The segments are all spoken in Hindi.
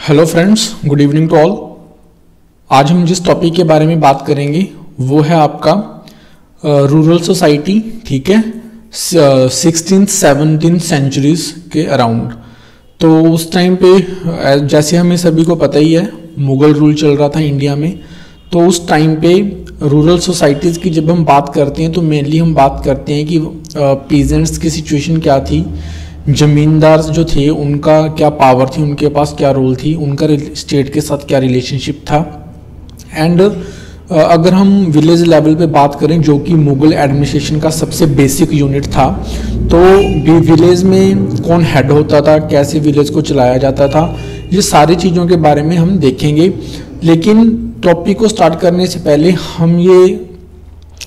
Hello friends, good evening to all. आज हम जिस टॉपिक के बारे में बात करेंगे वो है आपका रूरल सोसाइटी। ठीक है, 16th-17th सेंचुरीज के अराउंड। तो उस टाइम पे जैसे हमें सभी को पता ही है, मुगल रूल चल रहा था इंडिया में। तो उस टाइम पे रूरल सोसाइटीज़ की जब हम बात करते हैं तो मेनली हम बात करते हैं कि पीजेंट्स की सिचुएशन क्या थी, जमींदार जो थे उनका क्या पावर थी, उनके पास क्या रोल थी, उनका स्टेट के साथ क्या रिलेशनशिप था। एंड अगर हम विलेज लेवल पे बात करें जो कि मुगल एडमिनिस्ट्रेशन का सबसे बेसिक यूनिट था, तो विलेज में कौन हेड होता था, कैसे विलेज को चलाया जाता था, ये सारी चीज़ों के बारे में हम देखेंगे। लेकिन टॉपिक को स्टार्ट करने से पहले हम ये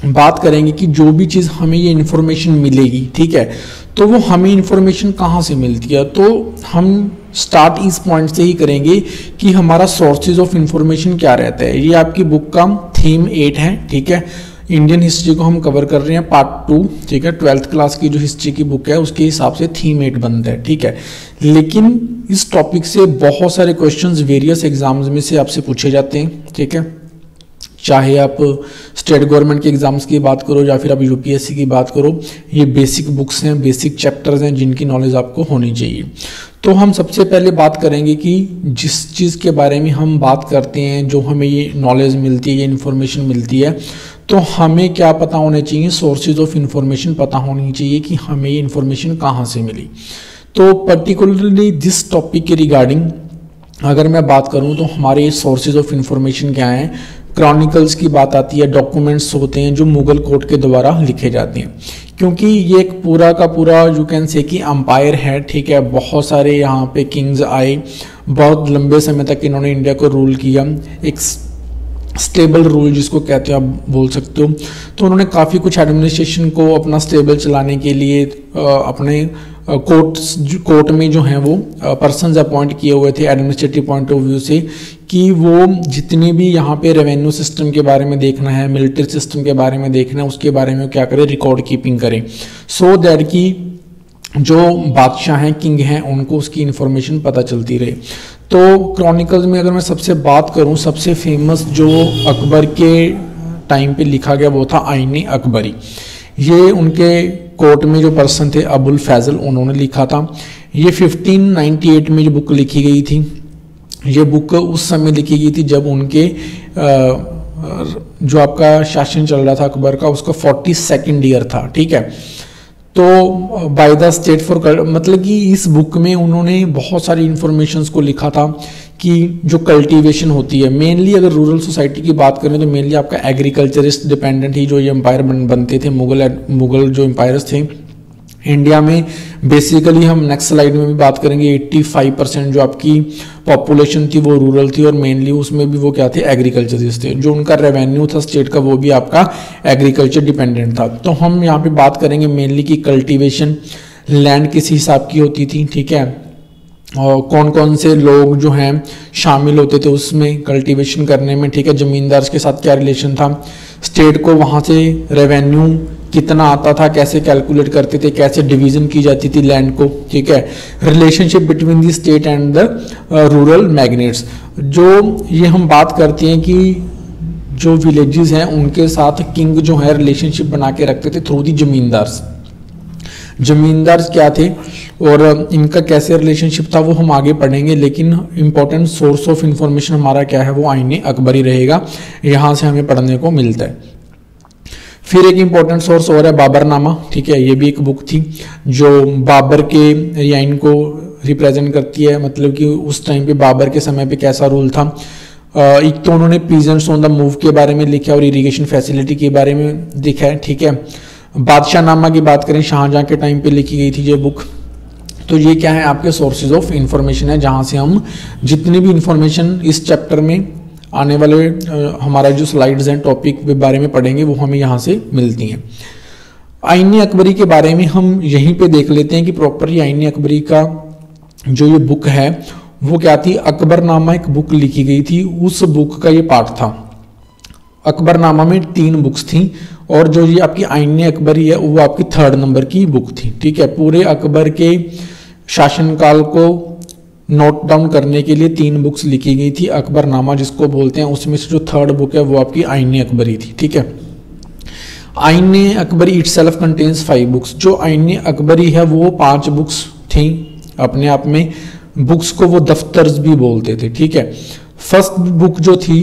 बात करेंगे कि जो भी चीज़ हमें ये इन्फॉर्मेशन मिलेगी, ठीक है, तो वो हमें इन्फॉर्मेशन कहाँ से मिलती है। तो हम स्टार्ट इस पॉइंट से ही करेंगे कि हमारा सोर्सेज ऑफ इंफॉर्मेशन क्या रहता है। ये आपकी बुक का थीम 8 है, ठीक है। इंडियन हिस्ट्री को हम कवर कर रहे हैं पार्ट 2, ठीक है। 12th क्लास की जो हिस्ट्री की बुक है उसके हिसाब से थीम 8 बनता है, ठीक है। लेकिन इस टॉपिक से बहुत सारे क्वेश्चंस वेरियस एग्जाम्स में से आपसे पूछे जाते हैं, ठीक है। चाहे आप स्टेट गवर्नमेंट के एग्जाम्स की बात करो या फिर आप यूपीएससी की बात करो, ये बेसिक बुक्स हैं, बेसिक चैप्टर्स हैं जिनकी नॉलेज आपको होनी चाहिए। तो हम सबसे पहले बात करेंगे कि जिस चीज़ के बारे में हम बात करते हैं, जो हमें ये नॉलेज मिलती है, ये इन्फॉर्मेशन मिलती है, तो हमें क्या पता होना चाहिए, सोर्सेज ऑफ इंफॉर्मेशन पता होनी चाहिए कि हमें ये इन्फॉर्मेशन कहाँ से मिली। तो पर्टिकुलरली दिस टॉपिक के रिगार्डिंग अगर मैं बात करूँ तो हमारे सोर्सेज ऑफ इंफॉर्मेशन क्या हैं। क्रॉनिकल्स की बात आती है, डॉक्यूमेंट्स होते हैं जो मुगल कोर्ट के द्वारा लिखे जाते हैं, क्योंकि ये एक पूरा का पूरा यू कैन से कि एम्पायर है, ठीक है। बहुत सारे यहाँ पे किंग्स आए, बहुत लंबे समय तक इन्होंने इंडिया को रूल किया, एक स्टेबल रूल जिसको कहते हैं आप बोल सकते हो। तो उन्होंने काफ़ी कुछ एडमिनिस्ट्रेशन को अपना स्टेबल चलाने के लिए अपने कोर्ट में जो हैं वो पर्सन्स अपॉइंट किए हुए थे एडमिनिस्ट्रेटिव पॉइंट ऑफ व्यू से, कि वो जितने भी यहाँ पे रेवेन्यू सिस्टम के बारे में देखना है, मिलिट्री सिस्टम के बारे में देखना है, उसके बारे में क्या करें, रिकॉर्ड कीपिंग करें, सो दैट कि जो बादशाह हैं, किंग हैं, उनको उसकी इन्फॉर्मेशन पता चलती रहे। तो क्रॉनिकल्स में अगर मैं सबसे बात करूं, सबसे फेमस जो अकबर के टाइम पे लिखा गया वो था आईने अकबरी। ये उनके कोर्ट में जो पर्सन थे अबुल फैजल, उन्होंने लिखा था। ये 1598 में जो बुक लिखी गई थी, ये बुक उस समय लिखी गई थी जब उनके जो आपका शासन चल रहा था अकबर का, उसका 42nd ईयर था, ठीक है। तो बाय द स्टेट फॉर मतलब कि इस बुक में उन्होंने बहुत सारी इंफॉर्मेशंस को लिखा था कि जो कल्टीवेशन होती है, मेनली अगर रूरल सोसाइटी की बात करें तो मेनली आपका एग्रीकल्चरिस्ट डिपेंडेंट ही जो ये एम्पायर बनते थे। मुगल जो एम्पायर्स थे इंडिया में, बेसिकली हम नेक्स्ट स्लाइड में भी बात करेंगे, 85% जो आपकी पॉपुलेशन थी वो रूरल थी, और मेनली उसमें भी वो क्या थे, एग्रीकल्चरिस्ट थे। जो उनका रेवेन्यू था स्टेट का वो भी आपका एग्रीकल्चर डिपेंडेंट था। तो हम यहाँ पे बात करेंगे मेनली कि कल्टीवेशन लैंड किस हिसाब की होती थी, ठीक है, और कौन कौन से लोग जो हैं शामिल होते थे उसमें कल्टीवेशन करने में, ठीक है। जमींदार के साथ क्या रिलेशन था, स्टेट को वहाँ से रेवेन्यू कितना आता था, कैसे कैलकुलेट करते थे, कैसे डिवीजन की जाती थी लैंड को, ठीक है। Relationship between the state and the rural magnets, जो ये हम बात करते हैं कि जो विलेजेस हैं उनके साथ किंग जो है रिलेशनशिप बना के रखते थे थ्रू दी जमींदार्स। जमींदार क्या थे और इनका कैसे रिलेशनशिप था वो हम आगे पढ़ेंगे, लेकिन इंपॉर्टेंट सोर्स ऑफ इंफॉर्मेशन हमारा क्या है, वो आईने अकबरी रहेगा, यहाँ से हमें पढ़ने को मिलता है। फिर एक इंपॉर्टेंट सोर्स और है बाबरनामा, ठीक है। ये भी एक बुक थी जो बाबर के रियाइन को रिप्रेजेंट करती है, मतलब कि उस टाइम पे बाबर के समय पे कैसा रूल था। एक तो उन्होंने पीजेंट्स ऑन द मूव के बारे में लिखा और इरिगेशन फैसिलिटी के बारे में लिखा है, ठीक है। बादशाह नामा की बात करें, शाहजहां के टाइम पे लिखी गई थी ये बुक। तो ये क्या है, आपके सोर्सेज ऑफ इंफॉर्मेशन है, जहाँ से हम जितनी भी इंफॉर्मेशन इस चैप्टर में आने वाले हमारा जो स्लाइड्स हैं टॉपिक के बारे में पढ़ेंगे वो हमें यहाँ से मिलती हैं। आईने अकबरी के बारे में हम यहीं पे देख लेते हैं कि प्रॉपर आईने अकबरी का जो ये बुक है वो क्या थी। अकबरनामा एक बुक लिखी गई थी, उस बुक का ये पार्ट था। अकबरनामा में 3 बुक्स थी, और जो ये आपकी आईने अकबरी है वो आपकी 3rd नंबर की बुक थी, ठीक है। पूरे अकबर के शासनकाल को नोट डाउन करने के लिए 3 बुक्स लिखी गई थी अकबरनामा जिसको बोलते हैं, उसमें से जो 3rd बुक है वो आपकी आईन अकबरी थी। ठीक है, आईन अकबरी इटसेल्फ कंटेन्स 5 बुक्स। जो आईन अकबरी है वो 5 बुक्स थी अपने आप में, बुक्स को वो दफ्तर्स भी बोलते थे। ठीक है, फर्स्ट बुक जो थी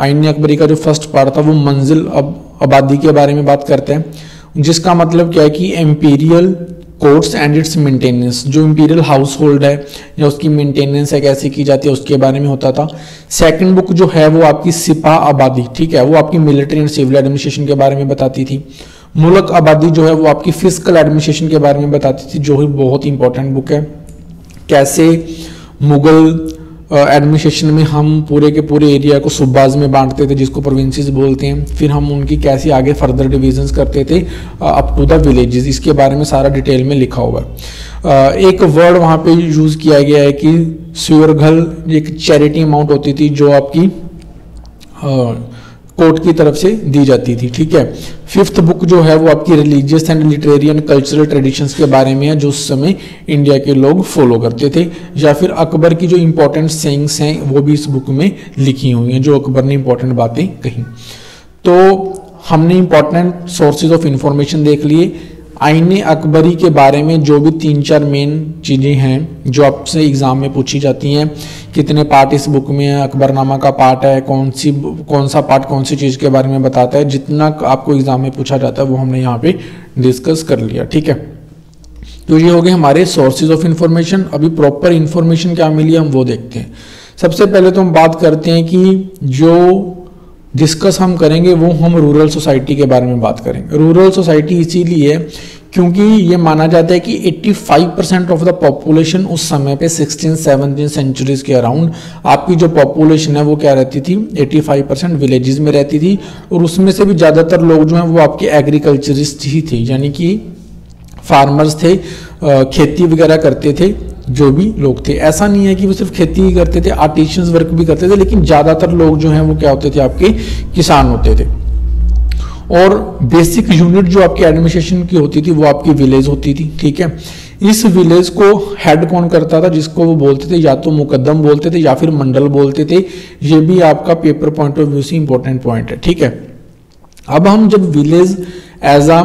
आईन अकबरी का जो फर्स्ट पार्ट था वो मंजिल आबादी के बारे में बात करते हैं, जिसका मतलब क्या है कि Amperian courts and it's maintenance, जो इंपीरियल हाउस होल्ड है या उसकी मेंटेनेंस है कैसे की जाती है उसके बारे में होता था। सेकंड बुक जो है वो आपकी सिपा आबादी, ठीक है, वो आपकी मिलिट्री एंड सिविल एडमिनिस्ट्रेशन के बारे में बताती थी। मुल्क आबादी जो है वो आपकी फिजिकल एडमिनिस्ट्रेशन के बारे में बताती थी, जो ही बहुत इंपॉर्टेंट बुक है। कैसे मुगल एडमिनिस्ट्रेशन में हम पूरे के पूरे एरिया को सूबाज में बांटते थे जिसको प्रोविंसेस बोलते हैं, फिर हम उनकी कैसे आगे फर्दर डिविजन्स करते थे अप टू द विलेजेस, इसके बारे में सारा डिटेल में लिखा हुआ है। एक वर्ड वहाँ पे यूज किया गया है कि सुरघल, एक चैरिटी अमाउंट होती थी जो आपकी कोर्ट की तरफ से दी जाती थी। ठीक है, 5th बुक जो है वो आपकी religious and literary and cultural traditions के बारे में है जो उस समय इंडिया के लोग फॉलो करते थे, या फिर अकबर की जो इंपॉर्टेंट सेइंग्स हैं वो भी इस बुक में लिखी हुई हैं जो अकबर ने इंपॉर्टेंट बातें कही। तो हमने इंपॉर्टेंट सोर्सेज ऑफ इंफॉर्मेशन देख लिए। आईन अकबरी के बारे में जो भी 3-4 मेन चीज़ें हैं जो आपसे एग्जाम में पूछी जाती हैं, कितने पार्ट इस बुक में है, अकबरनामा का पार्ट है, कौन सा पार्ट कौन सी चीज़ के बारे में बताता है, जितना आपको एग्जाम में पूछा जाता है वो हमने यहाँ पे डिस्कस कर लिया। ठीक है, तो ये हो गए हमारे सोर्सेज ऑफ इंफॉर्मेशन। अभी प्रॉपर इंफॉर्मेशन क्या मिली हम वो देखते हैं। सबसे पहले तो हम बात करते हैं कि जो डिस्कस हम करेंगे वो हम रूरल सोसाइटी के बारे में बात करेंगे। रूरल सोसाइटी इसीलिए क्योंकि ये माना जाता है कि 85% ऑफ द पॉपुलेशन उस समय पे 16-17 सेंचुरीज के अराउंड आपकी जो पॉपुलेशन है वो क्या रहती थी, 85% विलेजेस में रहती थी, और उसमें से भी ज़्यादातर लोग जो हैं वो आपके एग्रीकल्चरिस्ट ही थे, यानी कि फार्मर्स थे, खेती वगैरह करते थे जो भी लोग थे। ऐसा नहीं है कि वो सिर्फ खेती ही करते थे, आर्टिशियंस वर्क भी करते थे, लेकिन ज़्यादातर लोग जो हैं वो क्या होते थे, आपके किसान होते थे। और बेसिक यूनिट जो आपकी एडमिनिस्ट्रेशन की होती थी वो आपकी विलेज होती थी। ठीक है, इस विलेज को हेड कौन करता था, जिसको वो बोलते थे या तो मुकद्दम बोलते थे या फिर मंडल बोलते थे। ये भी आपका पेपर पॉइंट ऑफ व्यू से इंपॉर्टेंट पॉइंट है। ठीक है, अब हम जब विलेज एज आ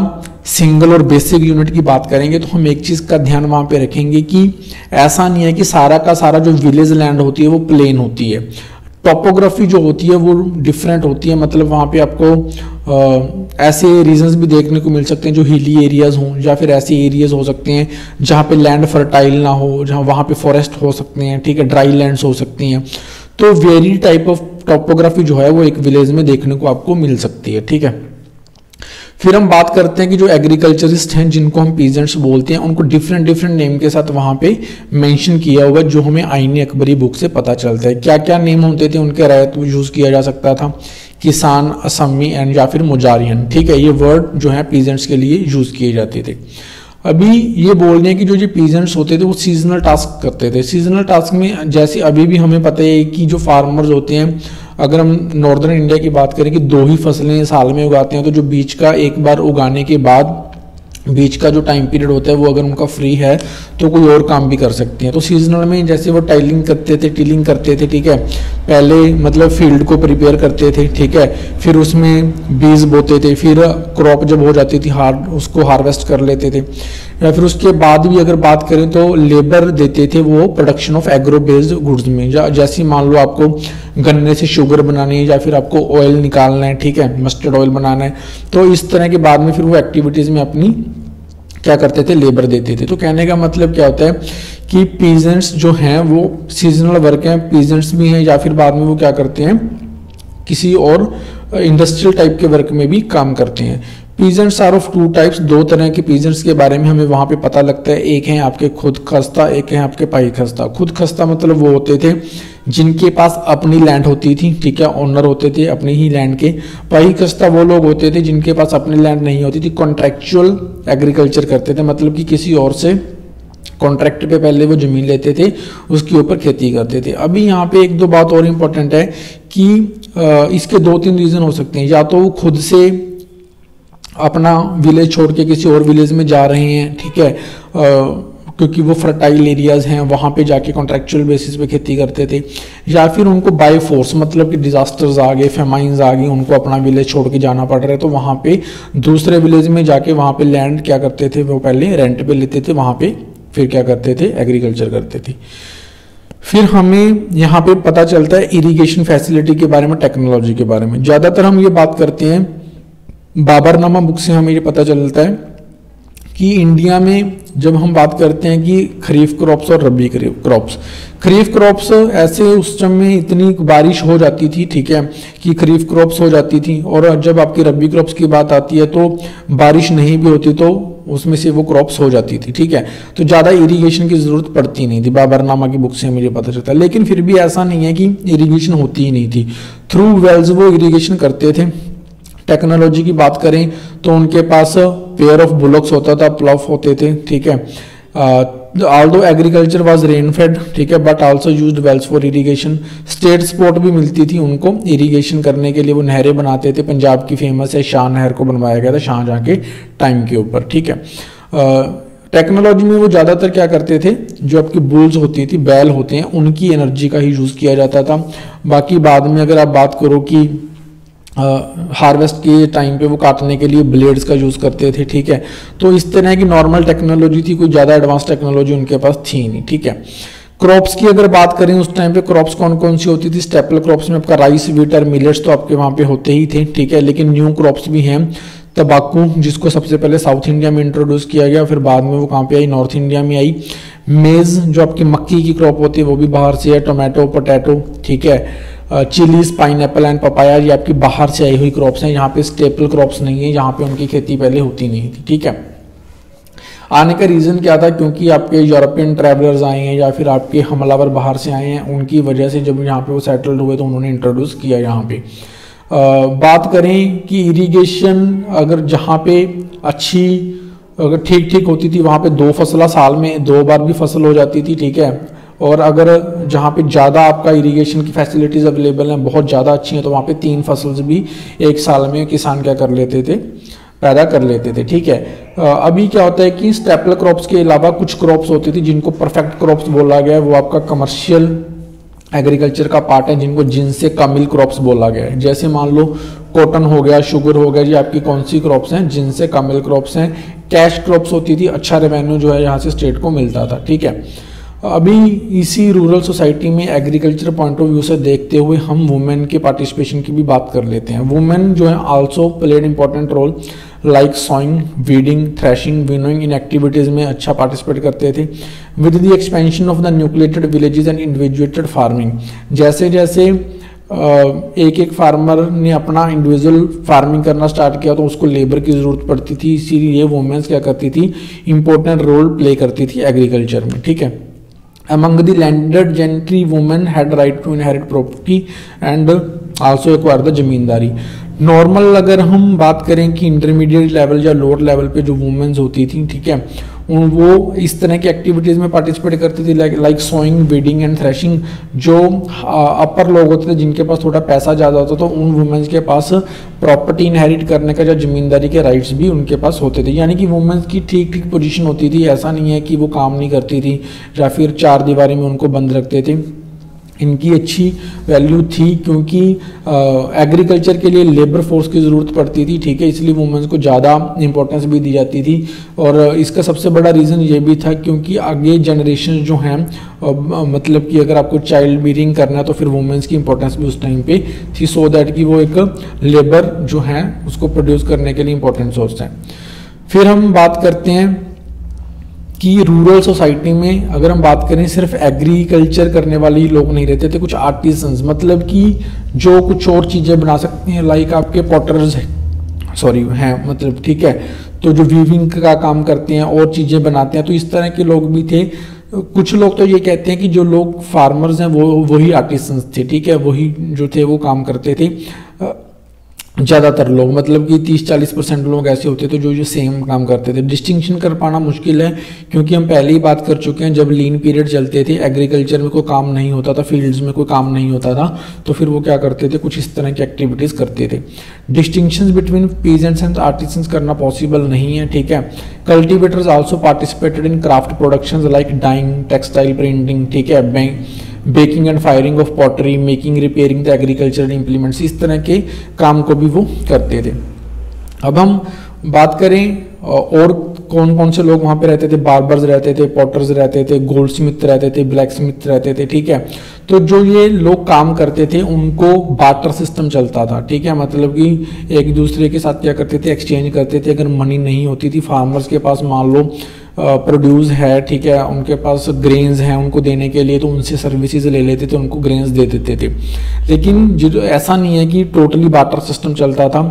सिंगल और बेसिक यूनिट की बात करेंगे तो हम एक चीज का ध्यान वहां पे रखेंगे कि ऐसा नहीं है कि सारा का सारा जो विलेज लैंड होती है वो प्लेन होती है। टॉपोग्राफी जो होती है वो डिफरेंट होती है, मतलब वहाँ पे आपको ऐसे रीजन्स भी देखने को मिल सकते हैं जो हिली एरियाज हों, या फिर ऐसे एरियाज हो सकते हैं जहाँ पे लैंड फर्टाइल ना हो, जहाँ वहाँ पे फॉरेस्ट हो सकते हैं। ठीक है, ड्राई लैंड्स हो सकती हैं। तो वेरी टाइप ऑफ टॉपोग्राफी जो है वो एक विलेज में देखने को आपको मिल सकती है। ठीक है, फिर हम बात करते हैं कि जो एग्रीकल्चरिस्ट हैं जिनको हम पीजेंट्स बोलते हैं उनको डिफरेंट डिफरेंट नेम के साथ वहाँ पे मेंशन किया हुआ जो हमें आईन अकबरी बुक से पता चलता है। क्या क्या नेम होते थे उनके रायत यूज़ किया जा सकता था, किसान, असमी एंड या फिर मुजारियन। ठीक है, ये वर्ड जो है पीजेंट्स के लिए यूज़ किए जाते थे। अभी ये बोल रहे हैं कि जो पीजेंट्स होते थे वो सीजनल टास्क करते थे। सीजनल टास्क में जैसे अभी भी हमें पता है कि जो फार्मर्स होते हैं, अगर हम नॉर्दर्न इंडिया की बात करें कि 2 ही फसलें साल में उगाते हैं, तो जो बीच का एक बार उगाने के बाद बीच का जो टाइम पीरियड होता है वो अगर उनका फ्री है तो कोई और काम भी कर सकते हैं। तो सीजनल में जैसे वो टाइलिंग करते थे, टिलिंग करते थे। ठीक है, पहले मतलब फील्ड को प्रिपेयर करते थे। ठीक है, फिर उसमें बीज बोते थे, फिर क्रॉप जब हो जाती थी उसको हार्वेस्ट कर लेते थे, या फिर उसके बाद भी अगर बात करें तो लेबर देते थे वो production of agro based goods में। जैसे मान लो आपको गन्ने से शुगर बनानी है या फिर आपको ऑयल निकालना है, ठीक है, मस्टर्ड ऑयल बनाना है, तो इस तरह के बाद में फिर वो एक्टिविटीज़ में अपनी क्या करते थे, लेबर देते थे। तो कहने का मतलब क्या होता है कि पीजेंट्स जो हैं वो सीजनल वर्क हैं, पीजेंट्स भी हैं, या फिर बाद में वो क्या करते हैं किसी और इंडस्ट्रियल टाइप के वर्क में भी काम करते हैं। पीजेंट्स आर ऑफ 2 टाइप्स, 2 तरह के पीजेंट्स के बारे में हमें वहाँ पे पता लगता है। एक है आपके खुद खस्ता, एक है आपके पाई खस्ता। खुद खस्ता मतलब वो होते थे जिनके पास अपनी लैंड होती थी, ठीक है, ओनर होते थे अपनी ही लैंड के। पाई खस्ता वो लोग होते थे जिनके पास अपनी लैंड नहीं होती थी, कॉन्ट्रैक्चुअल एग्रीकल्चर करते थे, मतलब कि किसी और से कॉन्ट्रैक्ट पे पहले वो जमीन लेते थे, उसके ऊपर खेती करते थे। अभी यहाँ पे 1-2 बात और इम्पोर्टेंट है कि इसके 2-3 रीज़न हो सकते हैं। या तो वो खुद से अपना विलेज छोड़ के किसी और विलेज में जा रहे हैं, ठीक है, क्योंकि वो फर्टाइल एरियाज हैं, वहाँ पे जाके कॉन्ट्रेक्चुअल बेसिस पे खेती करते थे, या फिर उनको बाय फोर्स मतलब कि डिजास्टर्स आ गए, फेमाइंस आ गई, उनको अपना विलेज छोड़ के जाना पड़ रहा है, तो वहाँ पे दूसरे विलेज में जाके वहाँ पे लैंड क्या करते थे, वो पहले रेंट पे लेते थे, वहाँ पे फिर क्या करते थे, एग्रीकल्चर करते थे। फिर हमें यहाँ पे पता चलता है इरिगेशन फैसिलिटी के बारे में, टेक्नोलॉजी के बारे में। ज़्यादातर हम ये बात करते हैं, बाबरनामा बुक से हमें ये पता चलता है कि इंडिया में जब हम बात करते हैं कि खरीफ क्रॉप्स और रबी क्रॉप्स, खरीफ क्रॉप्स ऐसे उस समय इतनी बारिश हो जाती थी, ठीक है, कि खरीफ क्रॉप्स हो जाती थी, और जब आपकी रबी क्रॉप्स की बात आती है तो बारिश नहीं भी होती तो उसमें से वो क्रॉप्स हो जाती थी, ठीक है, तो ज़्यादा इरिगेशन की ज़रूरत पड़ती नहीं थी। बाबरनामा की बुक से मुझे पता चलता है। लेकिन फिर भी ऐसा नहीं है कि इरिगेशन होती ही नहीं थी, थ्रू वेल्स वो इरिगेशन करते थे। टेक्नोलॉजी की बात करें तो उनके पास पेयर ऑफ बुलॉक्स होता था, प्लॉफ होते थे, ठीक है। Although agriculture was rain fed, ठीक है, but also used wells for irrigation. State support भी मिलती थी उनको इरिगेशन करने के लिए, वो नहरें बनाते थे। पंजाब की फेमस है शाह नहर को बनवाया गया था शाहजहां के टाइम के ऊपर, ठीक है। टेक्नोलॉजी में वो ज़्यादातर क्या करते थे, जो आपकी बुल्स होती थी, बैल होते हैं, उनकी एनर्जी का ही यूज़ किया जाता था। बाकी बाद में अगर आप बात करो कि हार्वेस्ट के टाइम पे वो काटने के लिए ब्लेड्स का यूज़ करते थे, ठीक है। तो इस तरह की नॉर्मल टेक्नोलॉजी थी, कोई ज़्यादा एडवांस टेक्नोलॉजी उनके पास थी नहीं, ठीक है। क्रॉप्स की अगर बात करें उस टाइम पे क्रॉप्स कौन कौन सी होती थी, स्टेपल क्रॉप्स में आपका राइस, व्हीट और मिलेट्स तो आपके वहाँ पे होते ही थे, ठीक है। लेकिन न्यू क्रॉप्स भी हैं, तंबाकू जिसको सबसे पहले साउथ इंडिया में इंट्रोड्यूस किया गया, फिर बाद में वो कहाँ पे आई, नॉर्थ इंडिया में आई। मेज जो आपकी मक्की की क्रॉप होती है वो भी बाहर से है, टोमेटो, पोटैटो, ठीक है। चिलीज, पाइनएप्पल एंड पपाया ये आपकी बाहर से आई हुई क्रॉप्स हैं, यहाँ पे स्टेपल क्रॉप्स नहीं है, यहाँ पे उनकी खेती पहले होती नहीं थी, ठीक है। आने का रीज़न क्या था, क्योंकि आपके यूरोपियन ट्रैवलर्स आए हैं या फिर आपके हमलावर बाहर से आए हैं, उनकी वजह से जब यहाँ पे वो सेटल्ड हुए तो उन्होंने इंट्रोड्यूस किया यहाँ पे। बात करें कि इरिगेशन अगर जहाँ पे अच्छी अगर ठीक ठीक होती थी वहाँ पे 2 फसला साल में 2 बार भी फसल हो जाती थी, ठीक है। और अगर जहाँ पे ज़्यादा आपका इरिगेशन की फैसिलिटीज़ अवेलेबल हैं, बहुत ज़्यादा अच्छी हैं, तो वहाँ पे 3 फसल भी एक साल में किसान क्या कर लेते थे, पैदा कर लेते थे, ठीक है। अभी क्या होता है कि स्टेपल क्रॉप्स के अलावा कुछ क्रॉप्स होती थी जिनको परफेक्ट क्रॉप्स बोला गया है, वो आपका कमर्शियल एग्रीकल्चर का पार्ट है, जिनको जिनसे कामिल क्रॉप्स बोला गया है। जैसे मान लो कॉटन हो गया, शुगर हो गया, ये आपकी कौन सी क्रॉप्स हैं, जिनसे कामिल क्रॉप्स हैं। कैश क्रॉप्स होती थी, अच्छा रेवेन्यू जो है यहाँ से स्टेट को मिलता था, ठीक है। अभी इसी रूरल सोसाइटी में एग्रीकल्चर पॉइंट ऑफ व्यू से देखते हुए हम वुमेन के पार्टिसिपेशन की भी बात कर लेते हैं। वुमेन जो है also played important role, like sowing, weeding, threshing, winnowing इन एक्टिविटीज़ में अच्छा पार्टिसिपेट करते थे। With the expansion of the nucleated villages and individuated farming, जैसे जैसे एक एक फार्मर ने अपना इंडिविजुअल फार्मिंग करना स्टार्ट किया तो उसको लेबर की ज़रूरत पड़ती थी, इसीलिए वुमेन्स क्या करती थी, इंपॉर्टेंट रोल प्ले करती थी एग्रीकल्चर में, ठीक है। Among the landed gentry, women had right to inherit property and also acquire the zamindari. Normal अगर हम बात करें कि इंटरमीडिएट लेवल या लोअर लेवल पे जो वुमेन्स होती थी, ठीक है, वो इस तरह की एक्टिविटीज़ में पार्टिसिपेट करती थी, like sowing, weeding and threshing. जो अपर लोग होते थे जिनके पास थोड़ा पैसा ज़्यादा होता तो उन वुमेन्स के पास प्रॉपर्टी इनहेरिट करने का या जमींदारी के राइट्स भी उनके पास होते थे। यानी कि वुमेन्स की ठीक ठीक पोजीशन होती थी, ऐसा नहीं है कि वो काम नहीं करती थी या फिर 4 दीवारी में उनको बंद रखते थे। इनकी अच्छी वैल्यू थी क्योंकि एग्रीकल्चर के लिए लेबर फोर्स की ज़रूरत पड़ती थी, ठीक है, इसलिए वुमेन्स को ज़्यादा इंपॉर्टेंस भी दी जाती थी। और इसका सबसे बड़ा रीज़न ये भी था क्योंकि आगे जनरेशन जो हैं, मतलब कि अगर आपको चाइल्ड बीरिंग करना है तो फिर वुमेन्स की इंपॉर्टेंस भी उस टाइम पे थी, सो दैट कि वो एक लेबर जो है उसको प्रोड्यूस करने के लिए इंपॉर्टेंट सोर्स है। फिर हम बात करते हैं कि रूरल सोसाइटी में अगर हम बात करें सिर्फ एग्रीकल्चर करने वाले ही लोग नहीं रहते थे, कुछ आर्टिसंस, मतलब कि जो कुछ और चीज़ें बना सकते हैं, लाइक आपके पॉटर्स हैं, मतलब, ठीक है, तो जो वीविंग का काम करते हैं और चीज़ें बनाते हैं, तो इस तरह के लोग भी थे। कुछ लोग तो ये कहते हैं कि जो लोग फार्मर्स हैं वो वही आर्टिसंस थे, ठीक है, वही जो थे वो काम करते थे। ज़्यादातर लोग, मतलब कि 30-40% लोग ऐसे होते थे जो सेम काम करते थे। डिस्टिंक्शन कर पाना मुश्किल है, क्योंकि हम पहले ही बात कर चुके हैं, जब लीन पीरियड चलते थे, एग्रीकल्चर में कोई काम नहीं होता था, फील्ड्स में कोई काम नहीं होता था, तो फिर वो क्या करते थे, कुछ इस तरह की एक्टिविटीज़ करते थे। Distinction between peasants and artisans करना पॉसिबल नहीं है, ठीक है। Cultivators also participated in craft productions like dyeing, textile printing, ठीक है, baking and firing of pottery, making, repairing the agricultural implements, इस तरह के काम को भी वो करते थे। अब हम बात करें और कौन कौन से लोग वहाँ पे रहते थे, बार्बर्स रहते थे, पॉटर्स रहते थे, गोल्ड स्मिथ रहते थे, ब्लैक स्मिथ रहते थे, ठीक है। तो जो ये लोग काम करते थे उनको बार्टर सिस्टम चलता था, ठीक है, मतलब कि एक दूसरे के साथ क्या करते थे, एक्सचेंज करते थे। अगर मनी नहीं होती थी, फार्मर्स के पास मान लो प्रोड्यूस है, ठीक है, उनके पास ग्रेन्स हैं उनको देने के लिए, तो उनसे सर्विसेज ले लेते थे, उनको ग्रेन्स दे देते थे। लेकिन जो ऐसा नहीं है कि टोटली बार्टर सिस्टम चलता था,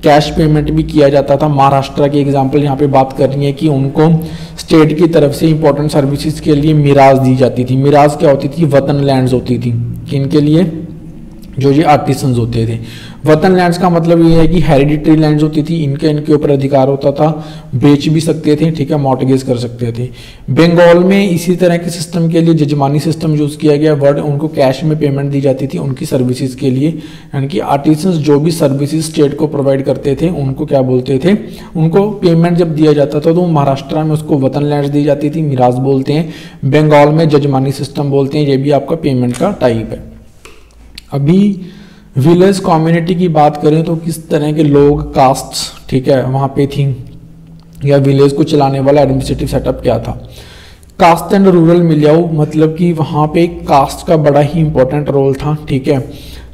कैश पेमेंट भी किया जाता था। महाराष्ट्र की एग्जांपल यहाँ पे बात करनी है कि उनको स्टेट की तरफ से इंपॉर्टेंट सर्विसेज के लिए मिराज दी जाती थी। मिराज क्या होती थी, वतन लैंड्स होती थी, किनके लिए, जो ये आर्टिसंस होते थे। वतन लैंड्स का मतलब ये है कि हेरिडिटरी लैंड्स होती थी, इनके ऊपर अधिकार होता था, बेच भी सकते थे, ठीक है, मॉर्टगेज कर सकते थे। बंगाल में इसी तरह के सिस्टम के लिए जजमानी सिस्टम यूज किया गया, वर्ड उनको कैश में पेमेंट दी जाती थी उनकी सर्विसेज के लिए, यानी कि आर्टिसंस जो भी सर्विसेज स्टेट को प्रोवाइड करते थे उनको क्या बोलते थे, उनको पेमेंट जब दिया जाता था तो महाराष्ट्र में उसको वतन लैंड्स दी जाती थी, मिराज बोलते हैं। बंगाल में जजमानी सिस्टम बोलते हैं, ये भी आपका पेमेंट का टाइप है। अभी विलेज कम्युनिटी की बात करें तो किस तरह के लोग, कास्ट्स, ठीक है, वहाँ पे थी, या विलेज को चलाने वाला एडमिनिस्ट्रेटिव सेटअप क्या था। कास्ट एंड रूरल मिलियाऊ, मतलब कि वहाँ पे कास्ट का बड़ा ही इंपॉर्टेंट रोल था, ठीक है।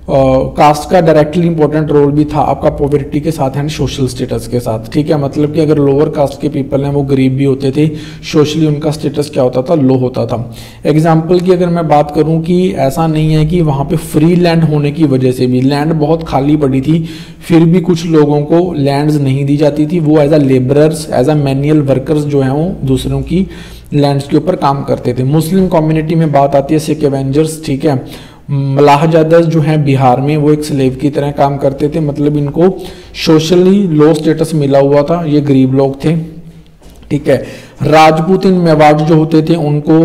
कास्ट का डायरेक्टली इंपॉर्टेंट रोल भी था आपका पॉवर्टी के साथ एंड सोशल स्टेटस के साथ, ठीक है, मतलब कि अगर लोअर कास्ट के पीपल हैं वो गरीब भी होते थे, सोशली उनका स्टेटस क्या होता था, लो होता था। एग्जाम्पल की अगर मैं बात करूं कि ऐसा नहीं है कि वहाँ पे फ्री लैंड होने की वजह से भी, लैंड बहुत खाली पड़ी थी, फिर भी कुछ लोगों को लैंड्स नहीं दी जाती थी, वो as a labourers, as a manual workers जो हैं वो दूसरों की लैंड्स के ऊपर काम करते थे। मुस्लिम कम्युनिटी में बात आती है सिख एवेंजर्स, ठीक है, मलाहजादास जो हैं बिहार में, वो एक स्लेव की तरह काम करते थे, मतलब इनको सोशली लो स्टेटस मिला हुआ था, ये गरीब लोग थे, ठीक है। राजपूत इन मेवाड़ जो होते थे उनको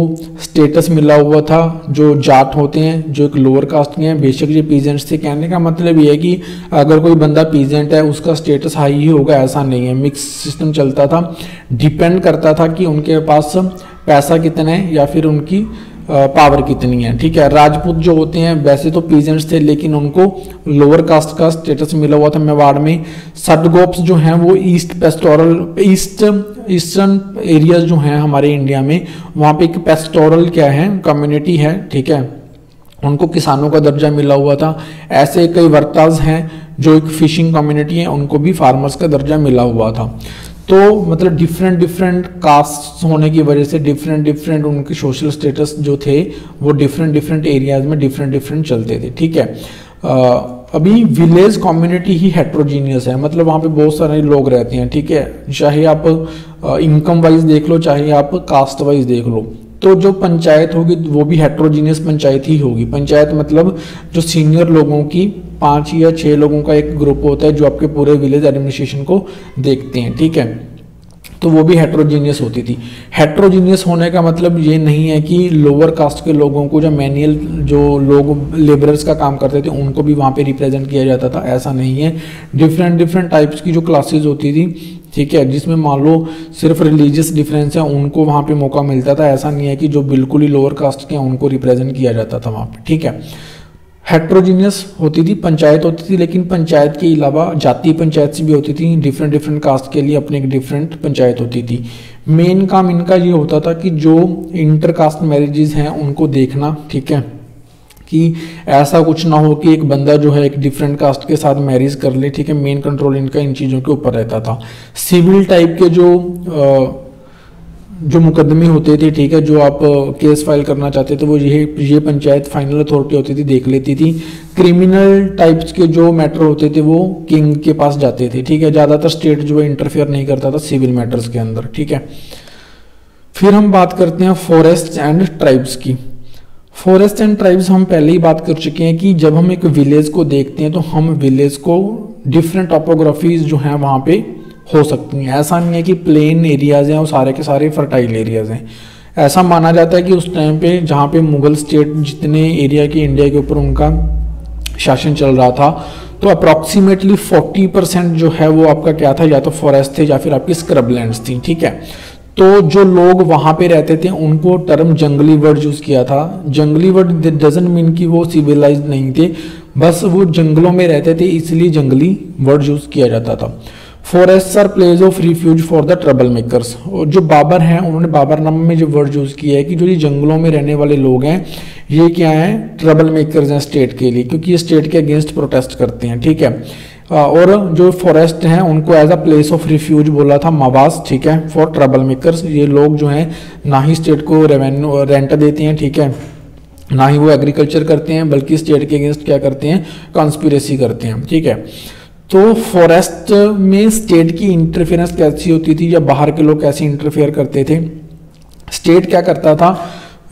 स्टेटस मिला हुआ था, जो जाट होते हैं जो एक लोअर कास्ट के हैं, बेशक ये पीजेंट्स थे। कहने का मतलब ये है कि अगर कोई बंदा पीजेंट है उसका स्टेटस हाई ही होगा, ऐसा नहीं है, मिक्स सिस्टम चलता था, डिपेंड करता था कि उनके पास पैसा कितना है या फिर उनकी पावर कितनी है, ठीक है। राजपूत जो होते हैं वैसे तो पीजेंट्स थे, लेकिन उनको लोअर कास्ट का स्टेटस मिला हुआ था मेवाड़ में। सटगोप्स जो हैं वो ईस्टर्न एरियाज जो हैं हमारे इंडिया में, वहाँ पे एक पेस्टोरल क्या है, कम्युनिटी है, ठीक है, उनको किसानों का दर्जा मिला हुआ था। ऐसे कई वर्ताज हैं जो एक फिशिंग कम्युनिटी है, उनको भी फार्मर्स का दर्जा मिला हुआ था। तो मतलब डिफरेंट कास्ट होने की वजह से डिफरेंट उनके सोशल स्टेटस जो थे वो डिफरेंट एरियाज में डिफरेंट चलते थे, ठीक है। अभी विलेज कम्युनिटी ही हेट्रोजीनियस है, मतलब वहाँ पे बहुत सारे लोग रहते हैं, ठीक है, चाहे आप इनकम वाइज देख लो, चाहे आप कास्ट वाइज देख लो। तो जो पंचायत होगी वो भी हेट्रोजीनियस पंचायत ही होगी। पंचायत मतलब जो सीनियर लोगों की 5 या 6 लोगों का एक ग्रुप होता है जो आपके पूरे विलेज एडमिनिस्ट्रेशन को देखते हैं, ठीक है, तो वो भी हेट्रोजीनियस होती थी। हेट्रोजीनियस होने का मतलब ये नहीं है कि लोअर कास्ट के लोगों को, जो मैनुअल जो लोग लेबरर्स का काम करते थे उनको भी वहाँ पे रिप्रेजेंट किया जाता था, ऐसा नहीं है। डिफरेंट टाइप्स की जो क्लासेस होती थी, ठीक है, जिसमें मान लो सिर्फ रिलीजियस डिफरेंस है उनको वहाँ पे मौका मिलता था, ऐसा नहीं है कि जो बिल्कुल ही लोअर कास्ट के हैं उनको रिप्रेजेंट किया जाता था वहाँ पे, ठीक है। हेट्रोजीनियस होती थी, पंचायत होती थी, लेकिन पंचायत के अलावा जातीय पंचायत भी होती थी, डिफरेंट कास्ट के लिए अपनी एक डिफरेंट पंचायत होती थी। मेन काम इनका ये होता था कि जो इंटर कास्ट मैरिजेज हैं उनको देखना, ठीक है, कि ऐसा कुछ ना हो कि एक बंदा जो है एक डिफरेंट कास्ट के साथ मैरिज कर ले, ठीक है। मेन कंट्रोल इनका इन चीज़ों के ऊपर रहता था। सिविल टाइप के जो मुकदमे होते थे, ठीक है, जो आप केस फाइल करना चाहते थे वो ये पंचायत फाइनल अथॉरिटी होती थी, देख लेती थी। क्रिमिनल टाइप्स के जो मैटर होते थे वो किंग के पास जाते थे, ठीक है, ज़्यादातर स्टेट जो है इंटरफेयर नहीं करता था सिविल मैटर्स के अंदर, ठीक है। फिर हम बात करते हैं फॉरेस्ट एंड ट्राइब्स की। फॉरेस्ट एंड ट्राइब्स हम पहले ही बात कर चुके हैं कि जब हम एक विलेज को देखते हैं तो हम विलेज को डिफरेंट टोपोग्राफीज जो हैं वहाँ पे हो सकती हैं। ऐसा नहीं है कि प्लेन एरियाज हैं और सारे के सारे फर्टाइल एरियाज हैं। ऐसा माना जाता है कि उस टाइम पे जहाँ पे मुगल स्टेट जितने एरिया के इंडिया के ऊपर उनका शासन चल रहा था, तो अप्रॉक्सीमेटली 40% जो है वो आपका क्या था, या तो फॉरेस्ट थे या फिर आपकी स्क्रब लैंड्स थी। ठीक है, तो जो लोग वहाँ पे रहते थे उनको टर्म जंगली वर्ड यूज़ किया था। जंगली वर्ड डजंट मीन कि वो सिविलाइज्ड नहीं थे, बस वो जंगलों में रहते थे इसलिए जंगली वर्ड यूज़ किया जाता था। Forest are place of refuge for the trouble makers. और जो बाबर हैं उन्होंने बाबरनामा में जो वर्ड यूज़ किया है कि जो ये जंगलों में रहने वाले लोग हैं ये क्या हैं, ट्रबल मेकर्स हैं स्टेट के लिए, क्योंकि ये स्टेट के अगेंस्ट प्रोटेस्ट करते हैं। ठीक है, और जो फॉरेस्ट हैं उनको as a place of refuge बोला था, मवास। ठीक है, फॉर ट्रबल मेकर्स। ये लोग जो हैं ना ही स्टेट को रेवेन्यू रेंट देते हैं, ठीक है, ना ही वो एग्रीकल्चर करते हैं, बल्कि स्टेट के अगेंस्ट क्या करते हैं, कॉन्स्पिरेसी करते हैं। ठीक है, तो फॉरेस्ट में स्टेट की इंटरफेरेंस कैसी होती थी या बाहर के लोग कैसे इंटरफेयर करते थे। स्टेट क्या करता था,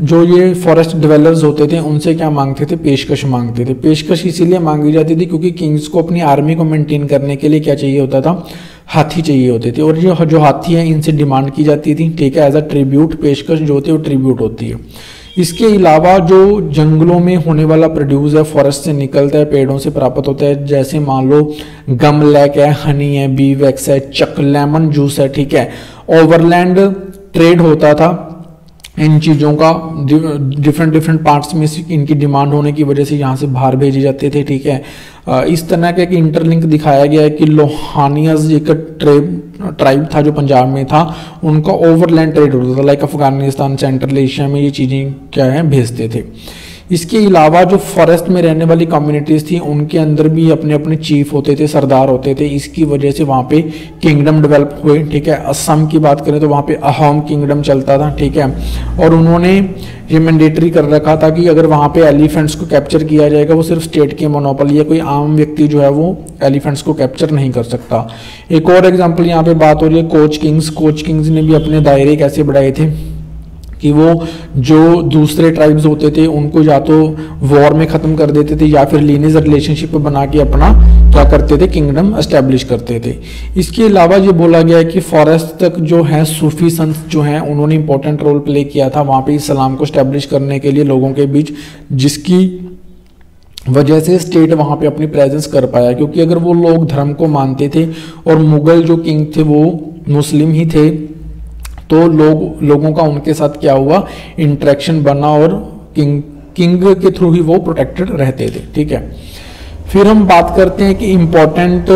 जो ये फॉरेस्ट डिवेलपर्स होते थे उनसे क्या मांगते थे, पेशकश मांगते थे। पेशकश इसीलिए मांगी जाती थी क्योंकि किंग्स को अपनी आर्मी को मेंटेन करने के लिए क्या चाहिए होता था, हाथी चाहिए होते थे। और जो हाथी हैं इनसे डिमांड की जाती थी। ठीक है, एज अ ट्रिब्यूट, पेशकश जो होती है वो ट्रिब्यूट होती है। इसके अलावा जो जंगलों में होने वाला प्रोड्यूस है, फॉरेस्ट से निकलता है, पेड़ों से प्राप्त होता है, जैसे मान लो गम लैक है, हनी है, बी वैक्स है, चक लेमन जूस है। ठीक है, ओवरलैंड ट्रेड होता था इन चीज़ों का, डिफरेंट पार्ट्स में इनकी डिमांड होने की वजह से यहाँ से बाहर भेजे जाते थे। ठीक है, इस तरह का एक इंटरलिंक दिखाया गया है कि लोहानियाज एक ट्राइब था जो पंजाब में था, उनका ओवरलैंड ट्रेड होता था, लाइक अफगानिस्तान, सेंट्रल एशिया में ये चीज़ें क्या है भेजते थे। इसके अलावा जो फॉरेस्ट में रहने वाली कम्युनिटीज़ थी उनके अंदर भी अपने अपने चीफ होते थे, सरदार होते थे। इसकी वजह से वहाँ पे किंगडम डेवलप हुए। ठीक है, असम की बात करें तो वहाँ पे अहोम किंगडम चलता था। ठीक है, और उन्होंने ये मैंडेटरी कर रखा था कि अगर वहाँ पे एलिफेंट्स को कैप्चर किया जाएगा, वो सिर्फ स्टेट की मोनोपोली है, कोई आम व्यक्ति जो है वो एलिफेंट्स को कैप्चर नहीं कर सकता। एक और एग्जाम्पल यहाँ पे बात हो रही है कोच किंग्स। कोच किंग्स ने भी अपने दायरे कैसे बढ़ाए थे कि वो जो दूसरे ट्राइब्स होते थे उनको या तो वॉर में ख़त्म कर देते थे या फिर लीनियज रिलेशनशिप बना के अपना क्या करते थे, किंगडम एस्टेब्लिश करते थे। इसके अलावा ये बोला गया है कि फॉरेस्ट तक जो है सूफी संत जो हैं उन्होंने इंपॉर्टेंट रोल प्ले किया था वहाँ पे इस्लाम को एस्टेब्लिश करने के लिए लोगों के बीच, जिसकी वजह से स्टेट वहाँ पे अपनी प्रेजेंस कर पाया। क्योंकि अगर वो लोग धर्म को मानते थे और मुगल जो किंग थे वो मुस्लिम ही थे, तो लोगों का उनके साथ क्या हुआ, इंटरेक्शन बना और किंग के थ्रू ही वो प्रोटेक्टेड रहते थे। ठीक है, फिर हम बात करते हैं कि इम्पोर्टेंट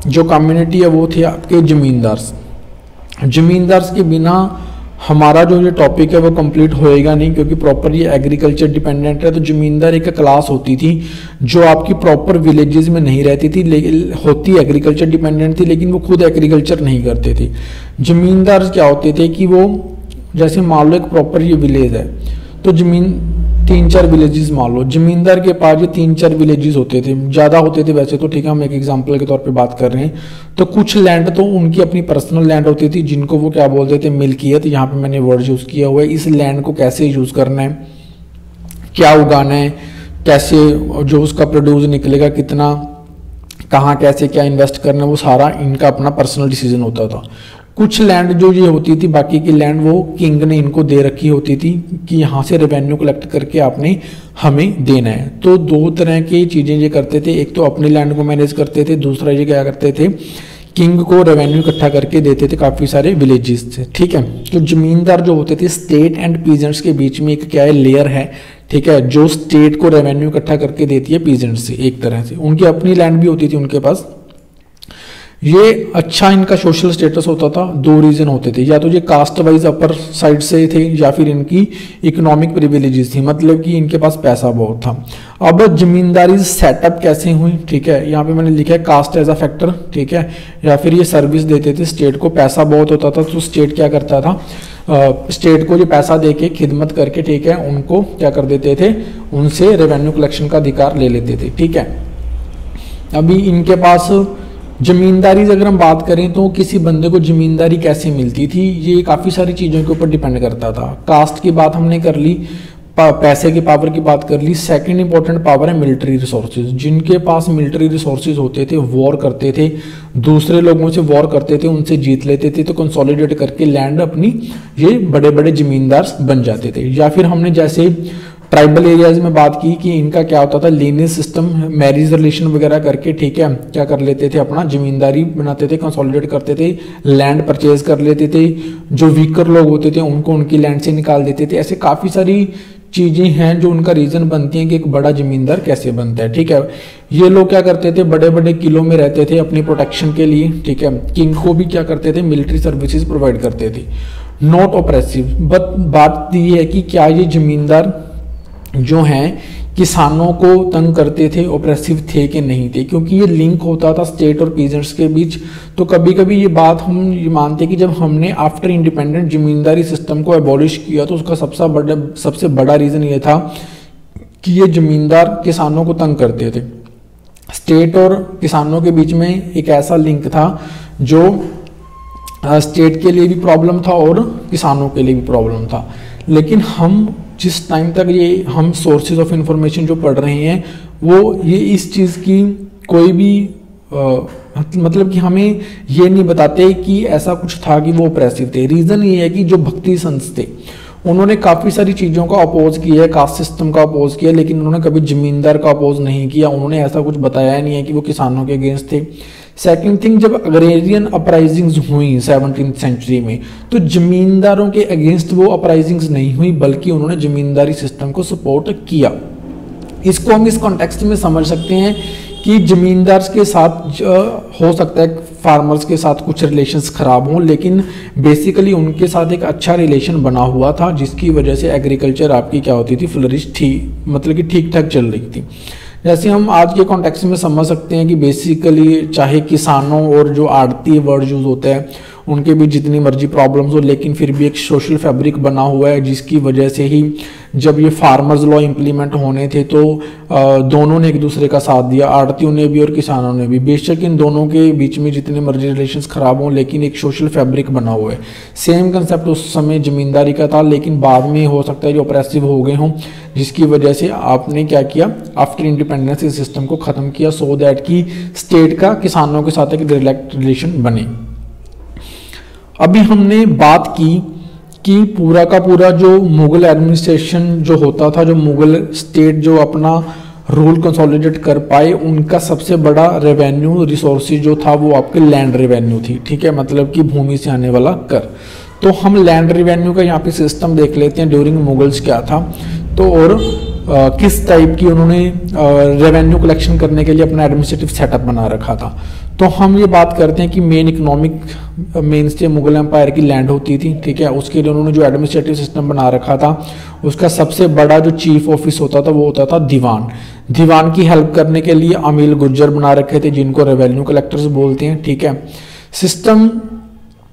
जो कम्युनिटी है वो थे आपके जमींदार्स। जमींदार्स के बिना हमारा जो ये टॉपिक है वो कंप्लीट होएगा नहीं, क्योंकि प्रॉपर ये एग्रीकल्चर डिपेंडेंट है। तो जमींदार एक क्लास होती थी जो आपकी प्रॉपर विलेजेस में नहीं रहती थी, लेकिन होती एग्रीकल्चर डिपेंडेंट थी, लेकिन वो खुद एग्रीकल्चर नहीं करते थे। जमींदार क्या होते थे कि वो जैसे मान लो एक प्रॉपर ये विलेज है, तो जमीन 3-4 विलेजेस मान लो, जमींदार के पास ये 3-4 विलेजेस होते थे, ज़्यादा होते थे वैसे तो। ठीक है, हम एक एग्जांपल के तौर पे बात कर रहे हैं। तो कुछ लैंड तो उनकी अपनी पर्सनल लैंड होती थी जिनको वो क्या बोलते थे, मिल्कियत। यहाँ पे मैंने वर्ड यूज़ किया हुआ है। इस लैंड को कैसे यूज़ करना है, क्या उगाना है, कैसे जो उसका प्रोड्यूस निकलेगा, कितना, कहाँ कैसे क्या इन्वेस्ट करना है, वो सारा इनका अपना पर्सनल डिसीजन होता था। कुछ लैंड जो ये होती थी, बाकी की लैंड वो किंग ने इनको दे रखी होती थी कि यहाँ से रेवेन्यू कलेक्ट करके आपने हमें देना है। तो दो तरह की चीज़ें ये करते थे, एक तो अपनी लैंड को मैनेज करते थे, दूसरा ये क्या करते थे, किंग को रेवेन्यू इकट्ठा करके देते थे काफ़ी सारे विलेजेस से। ठीक है, तो जमींदार जो होते थे, स्टेट एंड पीजेंट्स के बीच में एक क्या है, लेयर है। ठीक है, जो स्टेट को रेवेन्यू इकट्ठा करके देती है पीजेंट्स से, एक तरह से उनकी अपनी लैंड भी होती थी उनके पास। ये अच्छा इनका सोशल स्टेटस होता था। 2 रीजन होते थे, या तो ये कास्ट वाइज अपर साइड से थे या फिर इनकी इकोनॉमिक प्रिविलेजेस थी, मतलब कि इनके पास पैसा बहुत था। अब जमींदारी सेटअप कैसे हुई, ठीक है, यहाँ पे मैंने लिखा है कास्ट एज अ फैक्टर। ठीक है, या फिर ये सर्विस देते थे स्टेट को, पैसा बहुत होता था तो स्टेट क्या करता था, स्टेट को ये पैसा दे के खिदमत करके, ठीक है, उनको क्या कर देते थे, उनसे रेवेन्यू कलेक्शन का अधिकार ले लेते थे। ठीक है, अभी इनके पास जमींदारी अगर हम बात करें तो किसी बंदे को जमींदारी कैसे मिलती थी, ये काफ़ी सारी चीज़ों के ऊपर डिपेंड करता था। कास्ट की बात हमने कर ली, पैसे की पावर की बात कर ली। सेकंड इंपॉर्टेंट पावर है मिलिट्री रिसोर्सेज। जिनके पास मिलिट्री रिसोर्सेज होते थे, वॉर करते थे, दूसरे लोगों से वॉर करते थे, उनसे जीत लेते थे, तो कंसोलिडेट करके लैंड अपनी ये बड़े बड़े जमींदार बन जाते थे। या फिर हमने जैसे ट्राइबल एरियाज में बात की कि इनका क्या होता था, लीनियज सिस्टम, मैरिज रिलेशन वगैरह करके, ठीक है, क्या कर लेते थे, अपना जमींदारी बनाते थे, कंसोलिडेट करते थे, लैंड परचेज कर लेते थे। जो वीकर लोग होते थे उनको उनकी लैंड से निकाल देते थे। ऐसे काफ़ी सारी चीज़ें हैं जो उनका रीज़न बनती हैं कि एक बड़ा जमींदार कैसे बनता है, ठीक है। ये लोग क्या करते थे, बड़े बड़े किलों में रहते थे अपनी प्रोटेक्शन के लिए, ठीक है। किंग को भी क्या करते थे, मिलिट्री सर्विसेज प्रोवाइड करते थे। नॉट ऑपरेसिव, बट बात ये है कि क्या ये जमींदार जो हैं किसानों को तंग करते थे, ऑपरेसिव थे कि नहीं थे, क्योंकि ये लिंक होता था स्टेट और पीजेंट्स के बीच। तो कभी कभी ये बात हम ये मानते हैं कि जब हमने आफ्टर इंडिपेंडेंट जमींदारी सिस्टम को एबॉलिश किया तो उसका सबसे बड़ा रीज़न ये था कि ये जमींदार किसानों को तंग करते थे। स्टेट और किसानों के बीच में एक ऐसा लिंक था जो स्टेट के लिए भी प्रॉब्लम था और किसानों के लिए भी प्रॉब्लम था। लेकिन हम जिस टाइम तक ये हम सोर्सेज ऑफ इंफॉर्मेशन जो पढ़ रहे हैं वो ये इस चीज़ की कोई भी मतलब कि हमें ये नहीं बताते कि ऐसा कुछ था कि वो ऑपरेसिव थे। रीज़न ये है कि जो भक्ति संत थे उन्होंने काफ़ी सारी चीज़ों का अपोज किया है, कास्ट सिस्टम का अपोज किया, लेकिन उन्होंने कभी जमींदार का अपोज नहीं किया। उन्होंने ऐसा कुछ बताया नहीं है कि वो किसानों के अगेंस्ट थे। सेकंड थिंग, जब अग्रेरियन अपराइजिंग्स हुई 17वीं सेंचुरी में तो जमींदारों के अगेंस्ट वो अपराइजिंग्स नहीं हुई, बल्कि उन्होंने जमींदारी सिस्टम को सपोर्ट किया। इसको हम इस कॉन्टेक्स्ट में समझ सकते हैं कि जमींदार के साथ हो सकता है फार्मर्स के साथ कुछ रिलेशंस खराब हों, लेकिन बेसिकली उनके साथ एक अच्छा रिलेशन बना हुआ था, जिसकी वजह से एग्रीकल्चर आपकी क्या होती थी, फ्लरिश थी, मतलब कि ठीक ठाक चल रही थी। जैसे हम आज के कॉन्टेक्स्ट में समझ सकते हैं कि बेसिकली चाहे किसानों और जो आड़ती वर्ड यूज होता है उनके भी जितनी मर्जी प्रॉब्लम्स हो, लेकिन फिर भी एक सोशल फैब्रिक बना हुआ है, जिसकी वजह से ही जब ये फार्मर्स लॉ इम्प्लीमेंट होने थे तो दोनों ने एक दूसरे का साथ दिया, आड़तियों ने भी और किसानों ने भी। बेशक इन दोनों के बीच में जितने मर्जी रिलेशंस खराब हों, लेकिन एक सोशल फैब्रिक बना हुआ है। सेम कंसेप्ट उस समय जमींदारी का था, लेकिन बाद में हो सकता है जो ऑपरेसिव हो गए हों, जिसकी वजह से आपने क्या किया, आफ्टर इंडिपेंडेंस इस सिस्टम को ख़त्म किया, सो दैट कि स्टेट का किसानों के साथ एक डायरेक्ट रिलेशन बने। अभी हमने बात की कि पूरा का पूरा जो मुगल एडमिनिस्ट्रेशन जो होता था, जो मुगल स्टेट जो अपना रूल कंसोलिडेट कर पाए, उनका सबसे बड़ा रेवेन्यू रिसोर्सेज जो था वो आपके लैंड रेवेन्यू थी, ठीक है, मतलब कि भूमि से आने वाला कर। तो हम लैंड रेवेन्यू का यहाँ पे सिस्टम देख लेते हैं ड्यूरिंग मुगल्स क्या था, तो और किस टाइप की उन्होंने रेवेन्यू कलेक्शन करने के लिए अपना एडमिनिस्ट्रेटिव सेटअप बना रखा था। तो हम ये बात करते हैं कि main economic mainstay Mughal empire की लैंड होती थी, ठीक है। उसके लिए उन्होंने जो एडमिनिस्ट्रेटिव सिस्टम बना रखा था, उसका सबसे बड़ा जो चीफ ऑफिस होता था वो होता था दीवान। दीवान की हेल्प करने के लिए अमील गुर्जर बना रखे थे, जिनको रेवेन्यू कलेक्टर्स बोलते हैं, ठीक है। सिस्टम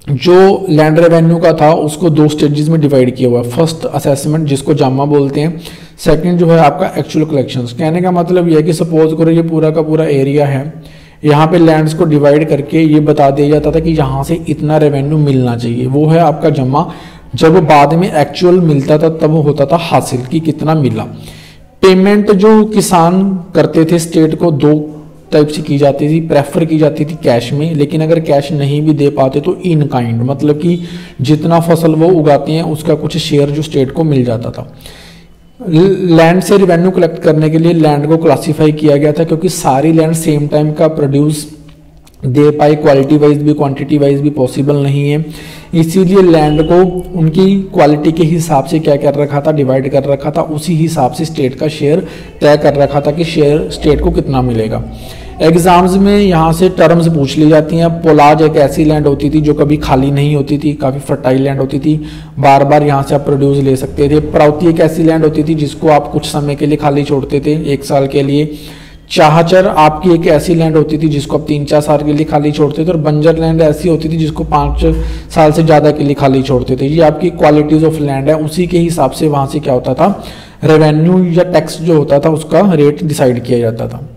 जो लैंड रेवेन्यू का था उसको दो स्टेजेस में डिवाइड किया हुआ है। फर्स्ट असेसमेंट, जिसको जामा बोलते हैं। सेकंड जो है आपका एक्चुअल कलेक्शंस। कहने का मतलब यह है कि सपोज करो ये पूरा का पूरा एरिया है, यहाँ पे लैंड्स को डिवाइड करके ये बता दिया जाता था कि यहाँ से इतना रेवेन्यू मिलना चाहिए, वो है आपका जमा। जब बाद में एक्चुअल मिलता था तब होता था हासिल कि कितना मिला। पेमेंट जो किसान करते थे स्टेट को दो टाइप से की जाती थी, प्रेफर की जाती थी कैश में, लेकिन अगर कैश नहीं भी दे पाते तो इन काइंड, मतलब कि जितना फसल वो उगाते हैं उसका कुछ शेयर जो स्टेट को मिल जाता था। लैंड से रेवेन्यू कलेक्ट करने के लिए लैंड को क्लासिफाई किया गया था, क्योंकि सारी लैंड सेम टाइम का प्रोड्यूस दे पाए, क्वालिटी वाइज भी क्वांटिटी वाइज भी पॉसिबल नहीं है। इसीलिए लैंड को उनकी क्वालिटी के हिसाब से क्या कर रखा था, डिवाइड कर रखा था। उसी हिसाब से स्टेट का शेयर तय कर रखा था कि शेयर स्टेट को कितना मिलेगा। एग्जाम्स में यहाँ से टर्म्स पूछ ली जाती हैं। पोलाज एक ऐसी लैंड होती थी जो कभी खाली नहीं होती थी, काफ़ी फर्टाइल लैंड होती थी, बार बार यहाँ से आप प्रोड्यूस ले सकते थे। प्राउती एक ऐसी लैंड होती थी जिसको आप कुछ समय के लिए खाली छोड़ते थे, 1 साल के लिए। चाहचर आपकी एक ऐसी लैंड होती थी जिसको आप 3-4 साल के लिए खाली छोड़ते थे, और बंजर लैंड ऐसी होती थी जिसको 5 साल से ज़्यादा के लिए खाली छोड़ते थे। ये आपकी क्वालिटीज ऑफ लैंड है, उसी के हिसाब से वहाँ से क्या होता था, रेवेन्यू या टैक्स जो होता था उसका रेट डिसाइड किया जाता था।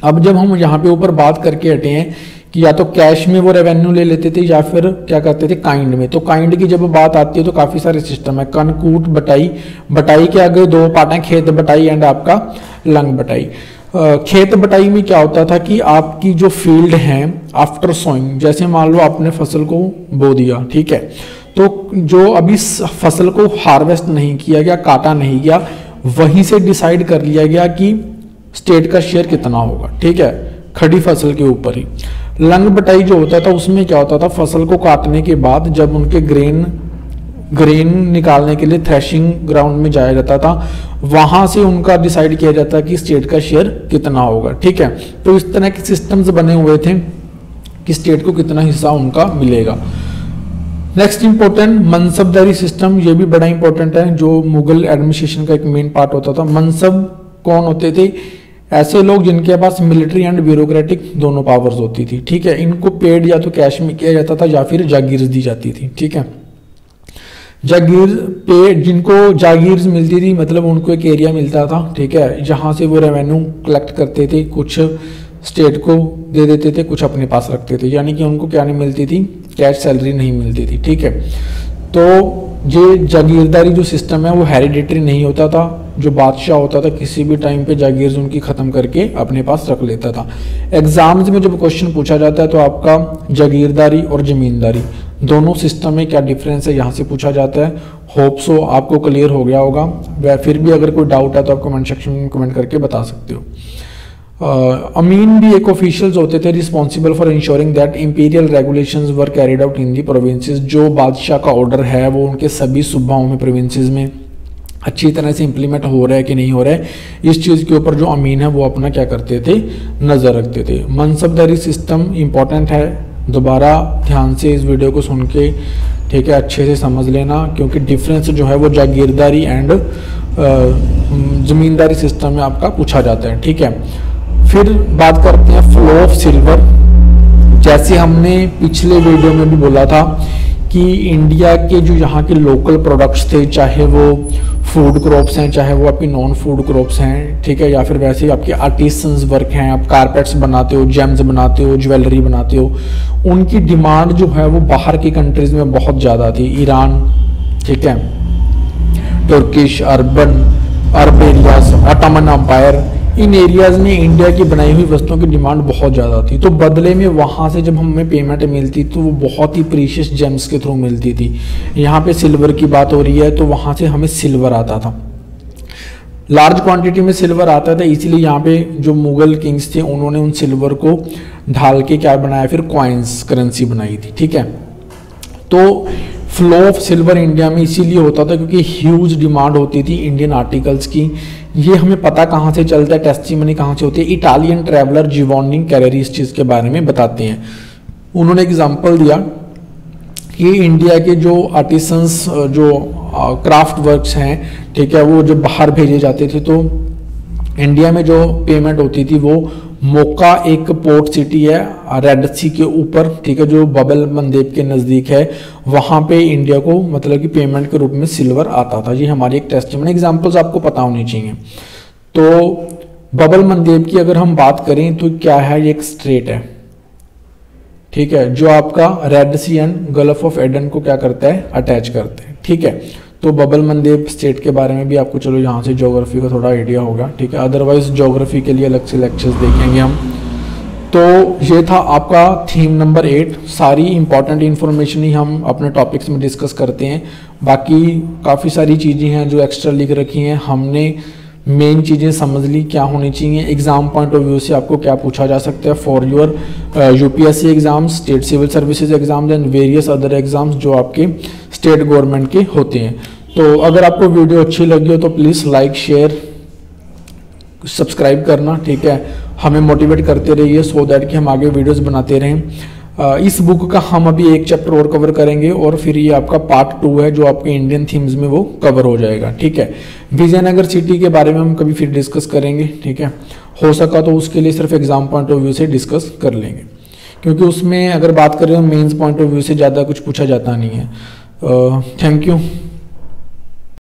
अब जब हम यहाँ पे ऊपर बात करके हटे हैं कि या तो कैश में वो रेवेन्यू ले लेते थे या फिर क्या करते थे काइंड में। तो काइंड की जब बात आती है तो काफ़ी सारे सिस्टम है, कन, कूट, बटाई। बटाई के आगे दो पार्ट हैं, खेत बटाई एंड आपका लंग बटाई। खेत बटाई में क्या होता था कि आपकी जो फील्ड है आफ्टर सोइंग, जैसे मान लो आपने फसल को बो दिया, ठीक है, तो जो अभी फसल को हार्वेस्ट नहीं किया गया, काटा नहीं गया, वहीं से डिसाइड कर लिया गया कि स्टेट का शेयर कितना होगा, ठीक है, खड़ी फसल के ऊपर ही। लंग बटाई जो होता था उसमें क्या होता था, फसल को काटने के बाद जब उनके ग्रेन निकालने के लिए थ्रेशिंग ग्राउंड में जाया जाता था, वहां से उनका डिसाइड किया जाता कि स्टेट का शेयर कितना होगा, ठीक है। तो इस तरह के सिस्टम्स बने हुए थे कि स्टेट को कितना हिस्सा उनका मिलेगा। नेक्स्ट इंपॉर्टेंट मनसबदारी सिस्टम, ये भी बड़ा इंपॉर्टेंट है, जो मुगल एडमिनिस्ट्रेशन का एक मेन पार्ट होता था। मनसब कौन होते थे? ऐसे लोग जिनके पास मिलिट्री एंड ब्यूरोक्रेटिक दोनों पावर्स होती थी, ठीक है। इनको पेड या तो कैश में किया जाता था या फिर जागीर दी जाती थी, ठीक है। जागीर पे जिनको जागीर मिलती थी मतलब उनको एक एरिया मिलता था, ठीक है, जहाँ से वो रेवेन्यू कलेक्ट करते थे, कुछ स्टेट को दे देते थे, कुछ अपने पास रखते थे, यानी कि उनको क्या नहीं मिलती थी, कैश सैलरी नहीं मिलती थी, ठीक है। तो ये जागीरदारी जो सिस्टम है वो हेरिडेटरी नहीं होता था, जो बादशाह होता था किसी भी टाइम पे जागीर उनकी ख़त्म करके अपने पास रख लेता था। एग्जाम्स में जब क्वेश्चन पूछा जाता है तो आपका जागीरदारी और ज़मींदारी दोनों सिस्टम में क्या डिफरेंस है यहाँ से पूछा जाता है। होप सो आपको क्लियर हो गया होगा, वह फिर भी अगर कोई डाउट है तो आप कमेंट सेक्शन में कमेंट करके बता सकते हो। अमीन भी एक ऑफिशियल्स होते थे responsible for ensuring that imperial regulations were carried out in the provinces. जो बादशाह का ऑर्डर है वो उनके सभी सूबाओं में, प्रोविंसेस में अच्छी तरह से इंप्लीमेंट हो रहा है कि नहीं हो रहा है, इस चीज़ के ऊपर जो अमीन है वो अपना क्या करते थे, नज़र रखते थे। मनसबदारी सिस्टम इंपॉर्टेंट है, दोबारा ध्यान से इस वीडियो को सुन के, ठीक है, अच्छे से समझ लेना, क्योंकि डिफरेंस जो है वो जागीरदारी एंड ज़मींदारी सिस्टम में आपका पूछा जाता है, ठीक है। फिर बात करते हैं फ्लो ऑफ सिल्वर। जैसे हमने पिछले वीडियो में भी बोला था कि इंडिया के जो यहाँ के लोकल प्रोडक्ट्स थे, चाहे वो फूड क्रॉप्स हैं, चाहे वो आपकी नॉन फूड क्रॉप्स हैं, ठीक है, या फिर वैसे ही आपके आर्टिसंस वर्क हैं, आप कारपेट्स बनाते हो, जेम्स बनाते हो, ज्वेलरी बनाते हो, उनकी डिमांड जो है वो बाहर की कंट्रीज में बहुत ज़्यादा थी। ईरान, ठीक है, तुर्किश, अरब एरियाज, ऑटोमन एम्पायर, इन एरियाज में इंडिया की बनाई हुई वस्तुओं की डिमांड बहुत ज़्यादा थी। तो बदले में वहाँ से जब हमें पेमेंट मिलती तो वो बहुत ही प्रीशियस जेम्स के थ्रू मिलती थी। यहाँ पे सिल्वर की बात हो रही है तो वहाँ से हमें सिल्वर आता था, लार्ज क्वांटिटी में सिल्वर आता था, इसीलिए यहाँ पे जो मुगल किंग्स थे उन्होंने उन सिल्वर को ढाल के क्या बनाया, फिर कॉइन्स, करेंसी बनाई थी, ठीक है। तो फ्लो ऑफ सिल्वर इंडिया में इसीलिए होता था क्योंकि ह्यूज डिमांड होती थी इंडियन आर्टिकल्स की। ये हमें पता कहाँ से चलता है, टेस्टिमनी कहाँ से होती है, इटालियन ट्रैवलर जिवोनी कैरेरी इस चीज़ के बारे में बताते हैं। उन्होंने एग्जांपल दिया कि इंडिया के जो आर्टिसंस, जो क्राफ्ट वर्क्स हैं, ठीक है, वो जब बाहर भेजे जाते थे तो इंडिया में जो पेमेंट होती थी वो मोका एक पोर्ट सिटी है रेड सी के ऊपर, ठीक है, जो बबल मंदेब के नज़दीक है, वहाँ पे इंडिया को मतलब कि पेमेंट के रूप में सिल्वर आता था। ये हमारी एक टेस्टिमनी, एग्जांपल्स आपको पता होनी चाहिए। तो बबल मंदेब की अगर हम बात करें तो क्या है, ये एक स्ट्रेट है, ठीक है, जो आपका Red Sea and Gulf of Aden को क्या करता है, अटैच करते हैं, ठीक है। तो बबल मंदेब स्टेट के बारे में भी आपको चलो यहाँ से ज्योग्राफी का थोड़ा आइडिया होगा, ठीक है, अदरवाइज ज्योग्राफी के लिए अलग से लेक्चर्स देखेंगे हम। तो ये था आपका थीम नंबर 8। सारी इंपॉर्टेंट इन्फॉर्मेशन ही हम अपने टॉपिक्स में डिस्कस करते हैं, बाकी काफ़ी सारी चीज़ें हैं जो एक्स्ट्रा लिख रखी हैं, हमने मेन चीज़ें समझ ली क्या होनी चाहिए। एग्जाम पॉइंट ऑफ व्यू से आपको क्या पूछा जा सकता है for your UPSC exams, state civil services exams and various other exams जो आपके स्टेट गवर्नमेंट के होते हैं। तो अगर आपको वीडियो अच्छी लगी हो तो प्लीज़ लाइक, शेयर, सब्सक्राइब करना, ठीक है, हमें मोटिवेट करते रहिए सो दैट कि हम आगे वीडियोस बनाते रहें। इस बुक का हम अभी एक चैप्टर और कवर करेंगे और फिर ये आपका पार्ट 2 है जो आपके इंडियन थीम्स में वो कवर हो जाएगा, ठीक है। विजयनगर सिटी के बारे में हम कभी फिर डिस्कस करेंगे, ठीक है, हो सका तो उसके लिए सिर्फ एग्जाम पॉइंट ऑफ व्यू से डिस्कस कर लेंगे, क्योंकि उसमें अगर बात करें तो मेंस पॉइंट ऑफ व्यू से ज़्यादा कुछ पूछा जाता नहीं है। Thank you.